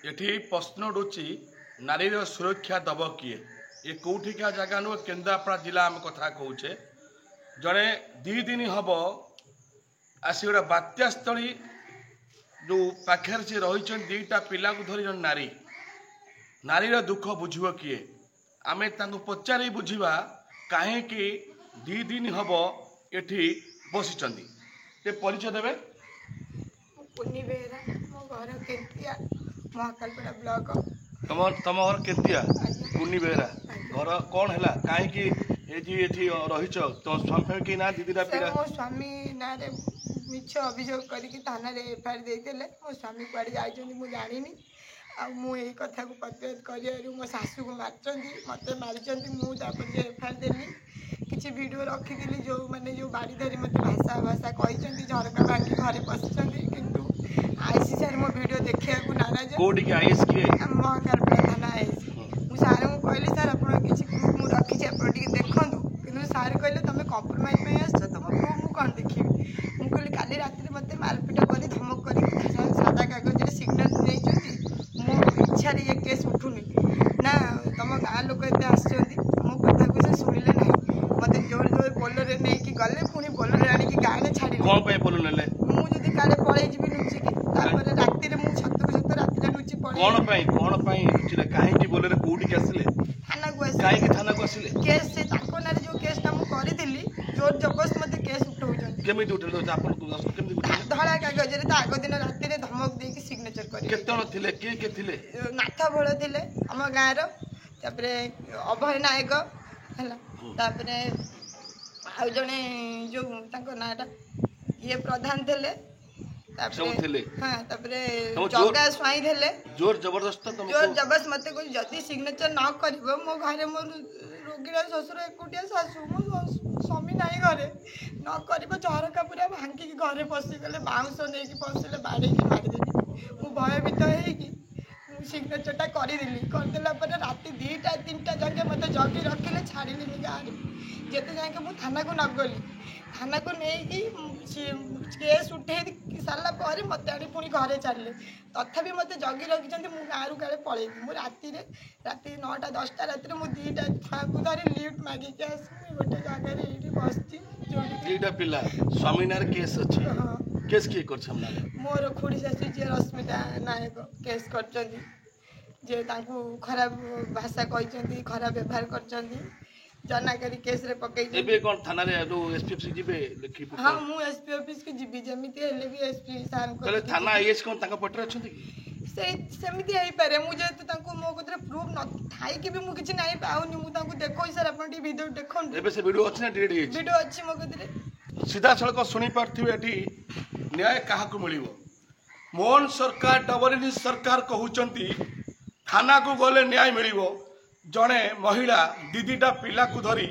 एठी प्रश्न उठुची नारी सुरक्षा दब किए ये कौटिका जगह नुह केन्द्रापड़ा जिला आम कथा कौचे जड़े दी दिन हम आसी गोटे बात्यास्थली जो पाखे से रही दीटा पिला धरी जन नारी नारीर दुख बुझब किए आमे पचारि बुझा कहीं दी दिन हम एठी बसी परिचय देवे पुन्नी बेहरा मो घर केतिया महाकालपड़ा ब्लॉक तुम घर केतिया पुन्नी बेहरा घर कौन है कहीं रही तुम स्वामी कि ना दीदी मो स्वामी ना मिछ अभियोग करके थाना एफआईआर देते मो स्वामी कुआड़े जाइछन्ती मु जानिनी आ मु एई कथा को प्रतिवाद करियारु मो सासू को मारचन्ती मते मारिचन्ती मु तापर एफआईआर देली किछि वीडियो रखी जो माने जो बाड़ी धरी मते भाषा भाषा कहिचन्ती झरका भांगी घरे पसिचन्ती किंतु आईसी सर मो वीडियो देखिया को नाराज कोडी के आईएस की महाकालपड़ा थाना आईसी मु सार को कहली सर आपण किछि प्रूफ मु रखी छै आपण टिके देखंतु किंतु सर कहले तमे कॉम्प्रोमाइज में आछो तम प्रूफ मु कोन देखिबी मु कहली काली रात रे मते मारपीट करी धमक करी सादा कागज रे सिग्नेचर नेइचन्ती मो इच्छा रे ये केस उठुनी ना तम गाँ लोक एते आछन्ती मो कथा को से सुनिले नै मते जोर जोर बोलरे नै कि गले पुनी बोलरे आनी कि गाँ ने छाडी कोन पे बोलु नेले मु जदी काले पळै जिबि नुची कि तापर रात रे मु छत रात रे नुची पळै कोन पे नुची काहे कि बोलरे कोडी के आसले थाना को आसले काहे कि थाना को आसले केस से ताको ना जो केस ना मु करिदिली जोर जबरदस्त मते केस उठौजन केमिति उठल तो आपन को केमिति उठल धड़ा कागज रे ता आगो दिन रात रे धमक दे कि सिग्नेचर करी केतन थिले के थिले नाथ भोळ थिले हम गाँ रो तापर अभय नायक हला तापर आ जने जो ताको नाटा ये प्रधान थिले सब थिले हां तापर जगा स्वाई थिले जोर जबरदस्त तुम जोर जबरदस्त मते कोई जदी सिग्नेचर न करबो मो घरे मो रोगीरा ससुर एकुटिया सासू मो स्वामी नाई घरे न करबो झरका पूरा भांगी के घरे पसी गले बाउंस नै कि पसिले बाड़ी के मारि देली मु भयभीत हे कि सिग्नेचरटा कर देला पर रात 2टा 3टा जगह मत जगी रखिले छाड़िली गाँव जिते जाके मुझे थाना को न गली थाना को नहीं केस उठे सारा पर मत आनी पुणी घरे छाड़े तथापि मत जगी रखिंट मु गाँव काले पलैबी मुझे रात 9टा 10टा रात मुझे 2टा छुआ को धरी लिफ्ट मागिक आस गोटे जगह ये बस पिला स्वामीनार केस अच्छी केस किए कर मोर खुड़ी शाशु जी रश्मिता नायक केस कर जे खराब भाषा कहते खराब व्यवहार कर जनाकारी केस रे पकई एबे कोन थाना रे जो एसपी ऑफिस जिबे लिखि हां मु एसपी ऑफिस के जिबी जेमिति हेले भी एसपी सार को तले थाना आईएस कोन ताका पटर अछंती कि से सेमिति आइ पारे मु जे ताको मो कतरे प्रूफ न थाई के भी मु किछ नाही पाउनी मु ताको देखोई सर अपन टी वीडियो देखन एबे से वीडियो अछि ना डिलीट हेछि वीडियो अछि मो कतरे सीधा सड़क सुनी पारथिबे एठी न्याय काहा को मिलिबो मोहन सरकार डबल इंजिन सरकार कहउचंती थाना को गले न्याय मिलिबो जड़े महिला दीदीटा पिला को धरी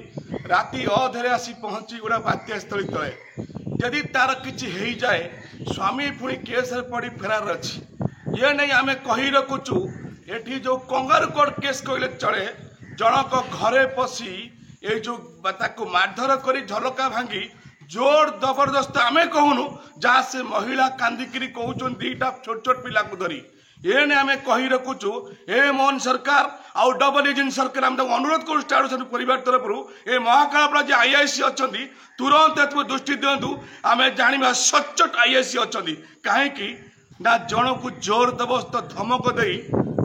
राति अधरे आसी पहुंची गोटे बात्यास्थली तले यदि तार किछि हेई जाए स्वामी पुणी केस रे पड़ी फेरार अच्छी ये नहीं आमे कही रखुचु एठी जो कंगारू कोर्ट केस कहले चले जनक घरे पसी ए जो को मारधर करी झलका भांगी जोर जबरदस्त आमे कहूनु जहाँ से महिला कांदिकी कहउचन 2टा छोट छोट पिला को धरी ये ने आमे कही रखुचु ए मोहन सरकार आउ डबल इंजिन सरकार हम अनुरोध करू स्टार परिवार तरफ ए महाकालपड़ा जे आईआईसी अच्छी तुरंत एत दृष्टि दिंतु आमे जानिबा सचोट आईआईसी अच्छी कहीं ना जन को जोर जबरदस्त धमक दे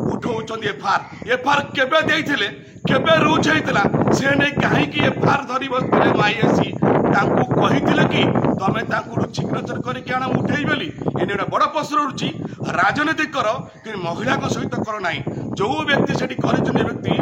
उठाउछन एफआर केबे देइथिले केबे रूज हेइतला से नै कहीं एफआर धरी बसले आईआईसी तांकू कहिथिले कि तमे तांकू सिग्नेचर करी के आना उठेई बेली एने बड़ प्रश्न रुचि राजनीति कर कि महिला सहित कर ना जो व्यक्ति से व्यक्ति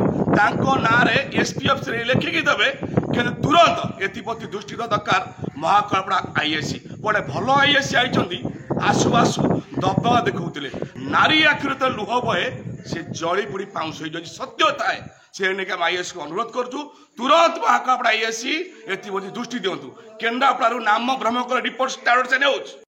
ना एसपी ऑफिस लिखिकी देवे कि तुरंत एप्रति दृष्टि दरकार महाकालपड़ा आईएससी गोटे भल आईएससी आई आसु आसु दबदबा देखुले नारी आखिर तो लुह बहे से जड़ी पुड़ी पाउंस हो सत्य थाए से आईएस को अनुरोध करूँ तुरंत महाकालपड़ा आईएससी एप्रति दृष्टि दिंतु केन्द्रापड़ा नाम ब्रह्मकर रिपोर्ट स्टार्ट से